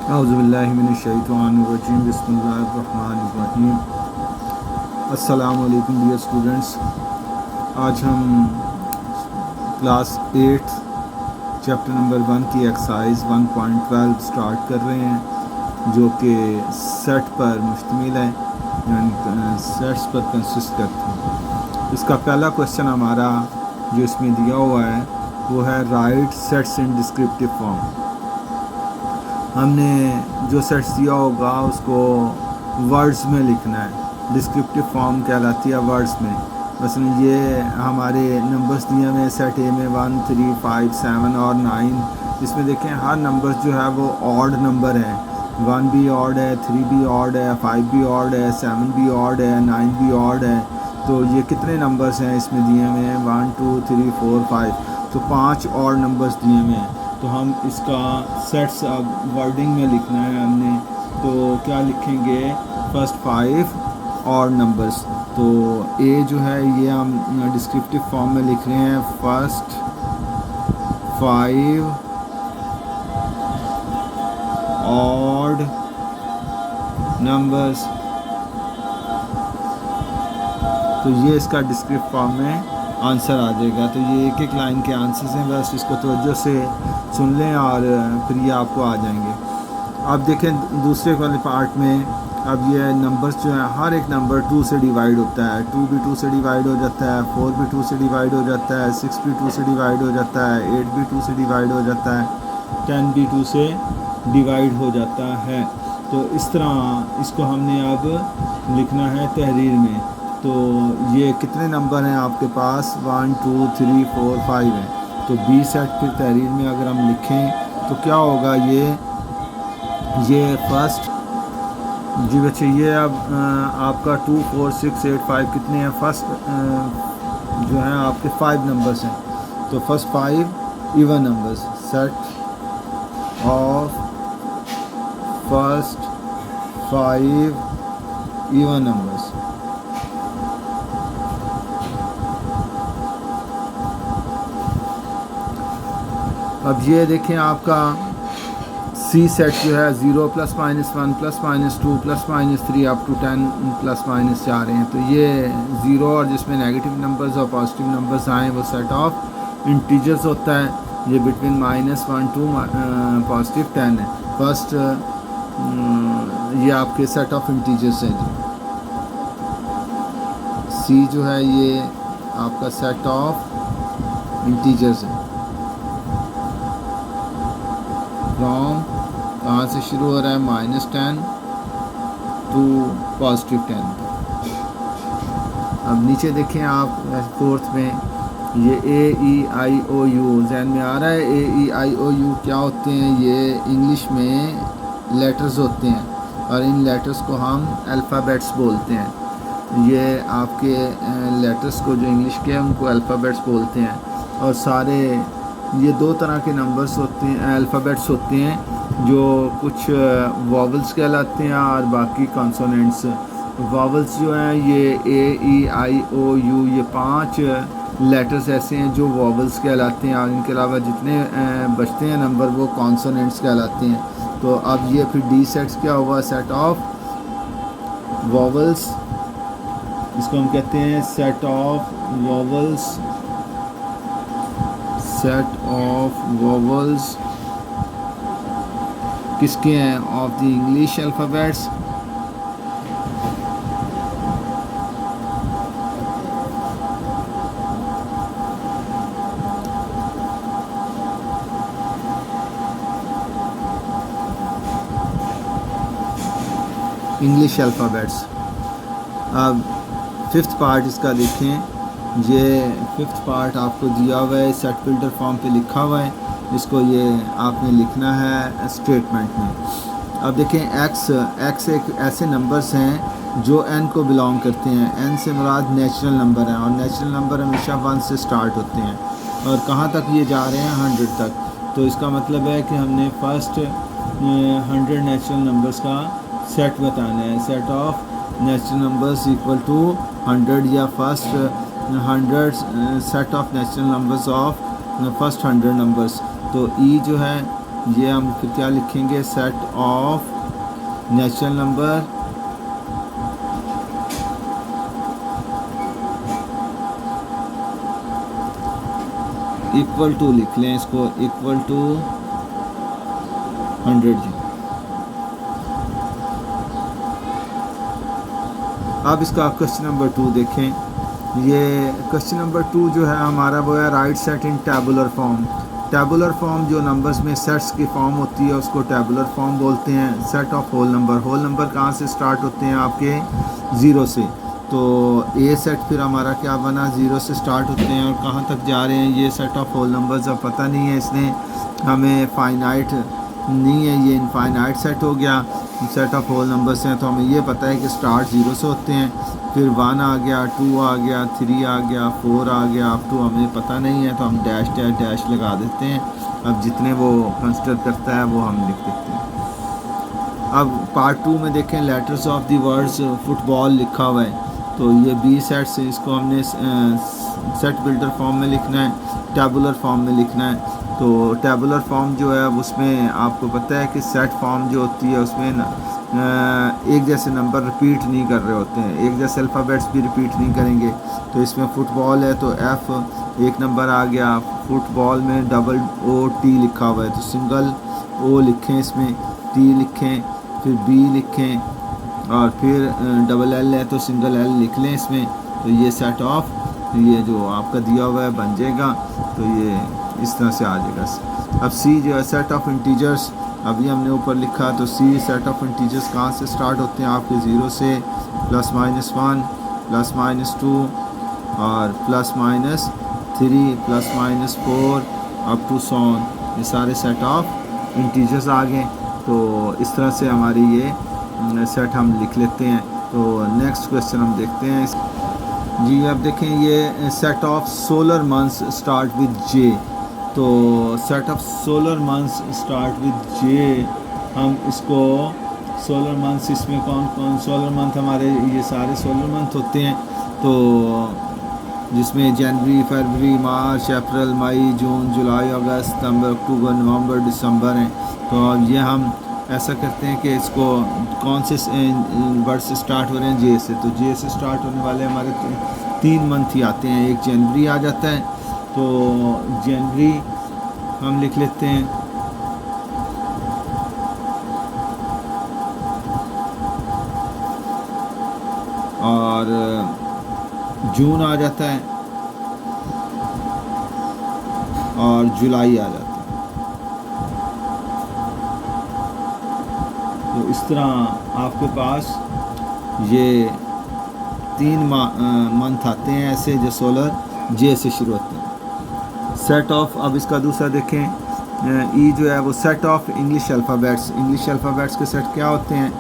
औज़ुबिल्लाहि मिनश्शैतानिर्रजीम बिस्मिल्लाहिर्रहमानिर्रहीम। अस्सलामु अलैकुम डियर स्टूडेंट्स। आज हम क्लास 8 चैप्टर नंबर 1 की एक्सरसाइज 1.12 स्टार्ट कर रहे हैं, जो कि सेट पर मुश्तमिल है, यानी सेट्स पर कंसिस्ट करती है। इसका पहला क्वेश्चन हमारा जो इसमें दिया हुआ है वो है right sets in descriptive form. हमने जो सेट्स दिया होगा उसको वर्ड्स में लिखना है। डिस्क्रिप्टिव फॉर्म कहलाती है वर्ड्स में। मसलन ये हमारे नंबर्स दिए हुए सेट ए में 1, 3, 5, 7 और 9। इसमें देखें हर नंबर जो है वो ऑड नंबर है। 1 भी ऑड है, 3 भी ऑड है, 5 भी ऑड है, 7 भी ऑड है, 9 भी ऑड है। तो ये कितने नंबर्स हैं इसमें दिए हुए हैं? 1, 2, 3, 4, 5। तो 5 ऑड नंबर्स दिए हुए हैं। तो हम इसका सेट्स अब वर्डिंग में लिखना है हमने। तो क्या लिखेंगे? First 5 odd numbers. तो ए जो है ये हम डिस्क्रिप्टिव फॉर्म में लिख रहे हैं, फर्स्ट 5 ऑड नंबर्स। तो ये इसका डिस्क्रिप्टिव फॉर्म में आंसर आ जाएगा। तो ये एक एक लाइन के आंसर्स हैं, बस इसको तवज्जो से सुन लें और फिर ये आपको आ जाएंगे। अब देखें दूसरे वाले पार्ट में, अब ये नंबर्स जो है हर एक नंबर 2 से डिवाइड होता है। 2 भी 2 से डिवाइड हो जाता है, 4 भी 2 से डिवाइड हो जाता है, 6 भी 2 से डिवाइड हो जाता है, 8 भी 2 से डिवाइड हो जाता है, 10 भी 2 से डिवाइड हो जाता है। तो इस तरह इसको हमने अब लिखना है तहरीर में। तो ये कितने नंबर हैं आपके पास? 1, 2, 3, 4, 5 हैं। तो बी सेट फिर तहरीर में अगर हम लिखें तो क्या होगा? ये फर्स्ट जी बच्चे, ये अब आपका 2, 4, 6, 8, 5 कितने हैं? फर्स्ट जो हैं आपके 5 नंबर्स हैं। तो first 5 even numbers, set of first 5 even numbers. अब ये देखें आपका सी सेट जो है 0 +, -1 +, -2 +, -3 अप टू 10 +, जा रहे हैं। तो ये 0 और जिसमें नेगेटिव नंबर्स और पॉजिटिव नंबर्स आए वो सेट ऑफ इंटीजर्स होता है। ये बिटवीन -1, 2 पॉजिटिव 10 है। फर्स्ट ये आपके सेट ऑफ इंटीजर्स हैं जी। सी जो है ये आपका सेट ऑफ इंटीजर्स है। फ्रॉम कहाँ से शुरू हो रहा है? -10 टू +10। अब नीचे देखें आप फोर्थ में, ये AEIOU जहन में आ रहा है। AEIOU क्या होते हैं? ये इंग्लिश में लेटर्स होते हैं और इन लेटर्स को हम अल्फ़ाबेट्स बोलते हैं। ये आपके लेटर्स को जो इंग्लिश के हैं उनको अल्फ़ाबेट्स बोलते हैं। और सारे ये 2 तरह के नंबर्स होते हैं, अल्फ़ाबेट्स होते हैं, जो कुछ वॉवल्स कहलाते हैं और बाकी कॉन्सोनेंट्स। वॉवल्स जो हैं ये AEIOU, ये 5 लेटर्स ऐसे हैं जो वॉवल्स कहलाते हैं और इनके अलावा जितने बचते हैं नंबर वो कॉन्सोनेंट्स कहलाते हैं। तो अब ये फिर डी सेट्स क्या हुआ? Set of vowels. इसको हम कहते हैं set of vowels. Set of vowels किसके हैं? Of the English alphabets. English alphabets. अब फिफ्थ पार्ट इसका देखें। ये फिफ्थ पार्ट आपको दिया हुआ है, सेट फिल्टर फॉर्म पे लिखा हुआ है। इसको ये आपने लिखना है स्टेटमेंट में। अब देखें एक्स एक ऐसे नंबर्स हैं जो n को बिलोंग करते हैं। n से मुराद नेचुरल नंबर हैं और नेचुरल नंबर हमेशा 1 से स्टार्ट होते हैं। और कहाँ तक ये जा रहे हैं? 100 तक। तो इसका मतलब है कि हमने फर्स्ट 100 नेचुरल नंबर्स का सेट बताना है। Set of natural numbers equal to 100 या first 100 set of natural numbers of first 100 numbers. तो ई जो है ये हम फिर क्या लिखेंगे, set of natural number equal to, लिख लें इसको, इक्वल टू 100 जी। अब इसका क्वेश्चन नंबर 2 देखें। ये क्वेश्चन नंबर 2 जो है हमारा वो है right set in tabular form. Tabular form जो नंबर्स में सेट्स की फॉर्म होती है उसको टैबुलर फॉर्म बोलते हैं। Set of whole number, whole number कहाँ से स्टार्ट होते हैं आपके 0 से, तो ए सेट फिर हमारा क्या बना, 0 से स्टार्ट होते हैं और कहाँ तक जा रहे हैं। ये सेट ऑफ होल नंबर्स अब पता नहीं है, इसने हमें फाइनाइट नहीं है, ये इनफाइनाइट सेट हो गया। सेट ऑफ होल नंबर्स हैं तो हमें ये पता है कि स्टार्ट 0 से होते हैं, फिर 1 आ गया, 2 आ गया, 3 आ गया, 4 आ गया, अप टू हमें पता नहीं है तो हम डैश डैश डैश लगा देते हैं। अब जितने वो कंसिडर करता है वो हम लिख देते हैं। अब पार्ट 2 में देखें, letters of the words football लिखा हुआ है, तो ये बी सेट से इसको हमने सेट बिल्डर फॉर्म में लिखना है, टैबुलर फॉर्म में लिखना है। तो टैबुलर फॉर्म जो है उसमें आपको पता है कि सेट फॉर्म जो होती है उसमें एक जैसे नंबर रिपीट नहीं कर रहे होते हैं, एक जैसे अल्फ़ाबेट्स भी रिपीट नहीं करेंगे। तो इसमें फुटबॉल है तो एफ़ एक नंबर आ गया, फुटबॉल में डबल ओ टी लिखा हुआ है तो सिंगल ओ लिखें, इसमें टी लिखें, फिर बी लिखें और फिर डबल एल है तो सिंगल एल लिख लें इसमें। तो ये सेट ऑफ ये जो आपका दिया हुआ है बन जाएगा, तो ये इस तरह से आ जाएगा। अब सी जो है सेट ऑफ इंटीजर्स, अभी हमने ऊपर लिखा, तो सी सेट ऑफ इंटीजर्स कहाँ से स्टार्ट होते हैं आपके 0 से, +-1 +-2 और +-3 +-4 अप टू 100, ये सारे सेट ऑफ इंटीजर्स आ गए। तो इस तरह से हमारी ये सेट हम लिख लेते हैं। तो नेक्स्ट क्वेश्चन हम देखते हैं जी। अब देखें ये set of solar months start with J, तो set of solar months start with J, हम इसको सोलर मंथ्स, इसमें कौन कौन सोलर मंथ हमारे, ये सारे सोलर मंथ होते हैं। तो जिसमें जनवरी, फरवरी, मार्च, अप्रैल, मई, जून, जुलाई, अगस्त, सितंबर, अक्टूबर, नवंबर, दिसंबर हैं। तो अब ये हम ऐसा करते हैं कि इसको कौन से वर्ड से स्टार्ट हो रहे हैं, जे से, तो जे से स्टार्ट होने वाले हमारे 3 मंथ ही आते हैं। एक जनवरी आ जाता है, तो जनवरी हम लिख लेते हैं, और जून आ जाता है और जुलाई आ जाता है। तो इस तरह आपके पास ये 3 मंथ आते हैं ऐसे जो सोलर जे से शुरू होते हैं। सेट ऑफ, अब इसका दूसरा देखें, ई जो है वो set of English alphabets. English alphabets के सेट क्या होते हैं,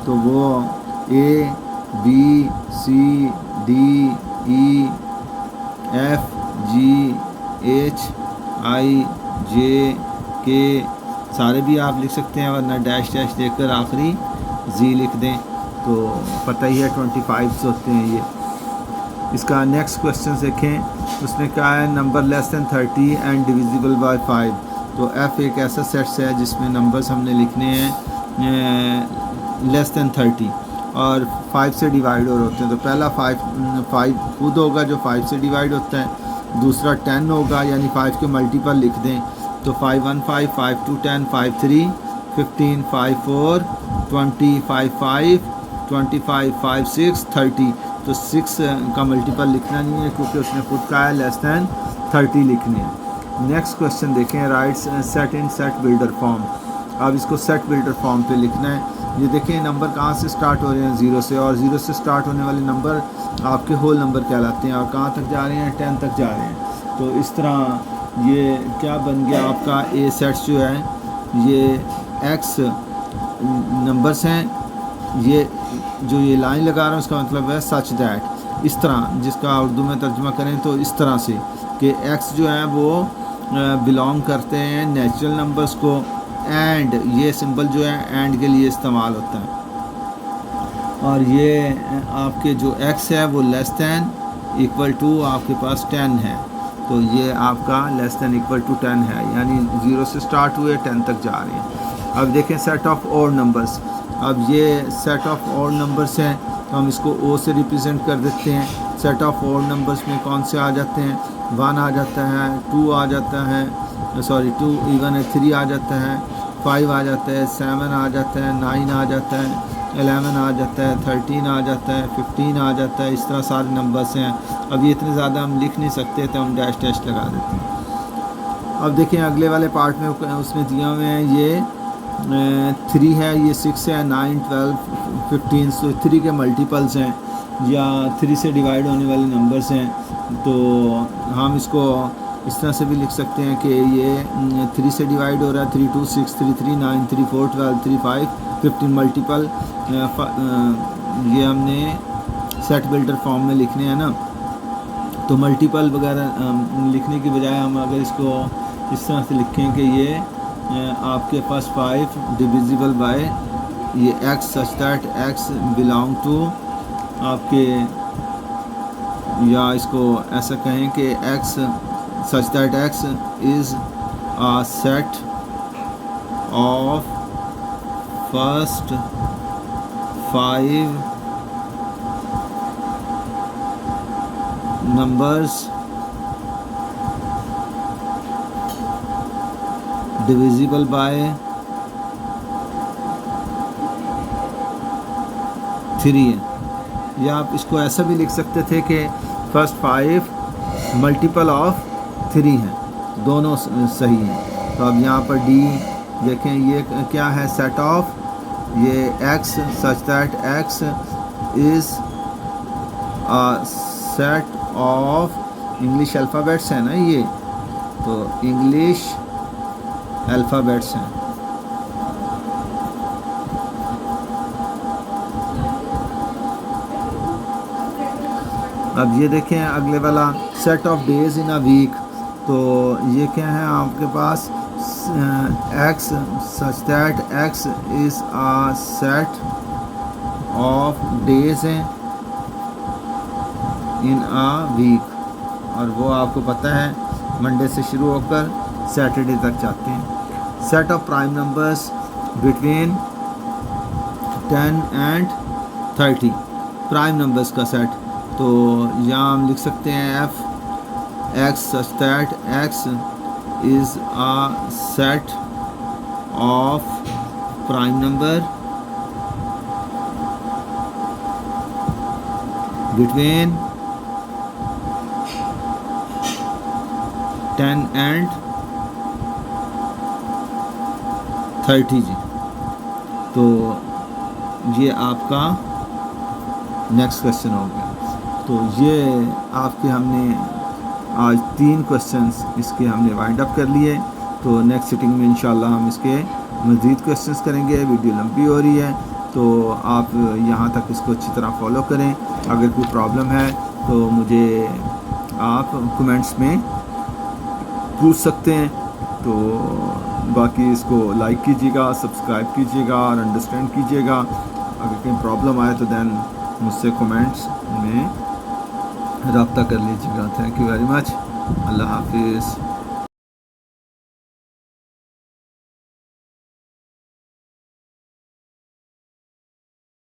तो वो A B C D E F G H I J K, सारे भी आप लिख सकते हैं, वरना डैश डैश देकर आखिरी जी लिख दें। तो पता ही है 25 होते हैं ये। इसका नेक्स्ट क्वेश्चन देखें, उसमें क्या है, नंबर <30 एंड डिविजिबल बाय 5। तो एफ़ एक ऐसा सेट्स है जिसमें नंबर्स हमने लिखने हैं <30 और 5 से डिवाइड और होते हैं। तो पहला 5 खुद होगा जो 5 से डिवाइड होता है, दूसरा 10 होगा यानी 5 के मल्टीपल लिख दें। तो 5 1 5 5 2 10 5 3 15 5 4 20 5 5 25 5 6 30। तो 6 का मल्टीपल लिखना नहीं है क्योंकि उसने खुद कहा है <30 लिखनी है। नेक्स्ट क्वेश्चन देखें, राइट सेट इन सेट बिल्डर फॉर्म। अब इसको सेट बिल्डर फॉर्म पे लिखना है। ये देखें नंबर कहाँ से स्टार्ट हो रहे हैं, 0 से, और 0 से स्टार्ट होने वाले नंबर आपके होल नंबर कहलाते हैं और कहाँ तक जा रहे हैं, 10 तक जा रहे हैं। तो इस तरह ये क्या बन गया आपका, ए सेट्स जो है ये एक्स नंबर्स हैं। ये जो ये लाइन लगा रहा हूँ इसका मतलब है सच दैट, इस तरह, जिसका उर्दू में तर्जुमा करें तो इस तरह से कि एक्स जो है वो बिलोंग करते हैं नेचुरल नंबर्स को, एंड ये सिंबल जो है एंड के लिए इस्तेमाल होता है, और ये आपके जो एक्स है वो <= आपके पास 10 है। तो ये आपका लेस दैन इक्वल टू 10 है, यानी 0 से स्टार्ट हुए 10 तक जा रहे हैं। अब देखें सेट ऑफ ऑड नंबर्स। अब ये सेट ऑफ ऑड नंबर्स हैं तो हम इसको ओ से रिप्रेजेंट कर देते हैं। सेट ऑफ ऑड नंबर्स में कौन से आ जाते हैं? 1 आ जाता है, 2 आ जाता है, 2 इवन है, 3 आ जाता है, 5 आ जाता है, 7 आ जाता है, 9 आ जाता है, 11 आ जाता है, 13 आ जाता है, 15 आ जाता है। इस तरह सारे नंबर्स हैं। अब ये इतने ज़्यादा हम लिख नहीं सकते तो हम डैश डैश लगा देते हैं। अब देखें अगले वाले पार्ट में उसमें दिया हुए हैं ये 3 है, ये 6 है, 9, 12, 15। तो 3 के मल्टीपल्स हैं या 3 से डिवाइड होने वाले नंबर्स हैं। तो हम इसको इस तरह से भी लिख सकते हैं कि ये 3 से डिवाइड हो रहा है, 3, 2, 6, 3, 3, 9, 3, 4, 12, 3, 5, 15 मल्टीपल। ये हमने सेट बिल्डर फॉर्म में लिखने हैं ना, तो मल्टीपल वगैरह लिखने की बजाय हम अगर इसको इस तरह से लिखें कि ये आपके पास 5 डिविजिबल बाय ये x such that x belong to आपके, या इसको ऐसा कहें कि x such that x is a set of first 5 numbers divisible by 3 है। या आप इसको ऐसा भी लिख सकते थे कि फर्स्ट 5 मल्टीपल ऑफ 3 हैं, दोनों सही हैं। तो अब यहाँ पर डी देखें, ये क्या है? सेट ऑफ ये x such that x is a set of English alphabets है ना ये, तो इंग्लिश अल्फ़ाबेट्स हैं। अब ये देखें अगले वाला set of days in a week. तो ये क्या है आपके पास? x such that x is a set of days हैं इन अ वीक, और वो आपको पता है मंडे से शुरू होकर सैटरडे तक जाते हैं। Set of prime numbers between 10 and 30, prime numbers का सेट। तो यहाँ हम लिख सकते हैं f x such that x is a set of prime number between 10 and 30 जी। तो ये आपका नेक्स्ट क्वेश्चन हो गया। तो ये आपके हमने आज 3 क्वेश्चंस इसके हमने वाइंड अप कर लिए। तो नेक्स्ट सिटिंग में इंशाल्लाह हम इसके मज़ीद क्वेश्चंस करेंगे। वीडियो लंबी हो रही है तो आप यहाँ तक इसको अच्छी तरह फॉलो करें। अगर कोई प्रॉब्लम है तो मुझे आप कमेंट्स में पूछ सकते हैं। तो बाकी इसको लाइक कीजिएगा, सब्सक्राइब कीजिएगा और अंडरस्टैंड कीजिएगा। अगर कहीं प्रॉब्लम आए तो दैन मुझसे कमेंट्स में रब्ता कर लीजिएगा। Thank you very much. अल्लाह हाफिज़।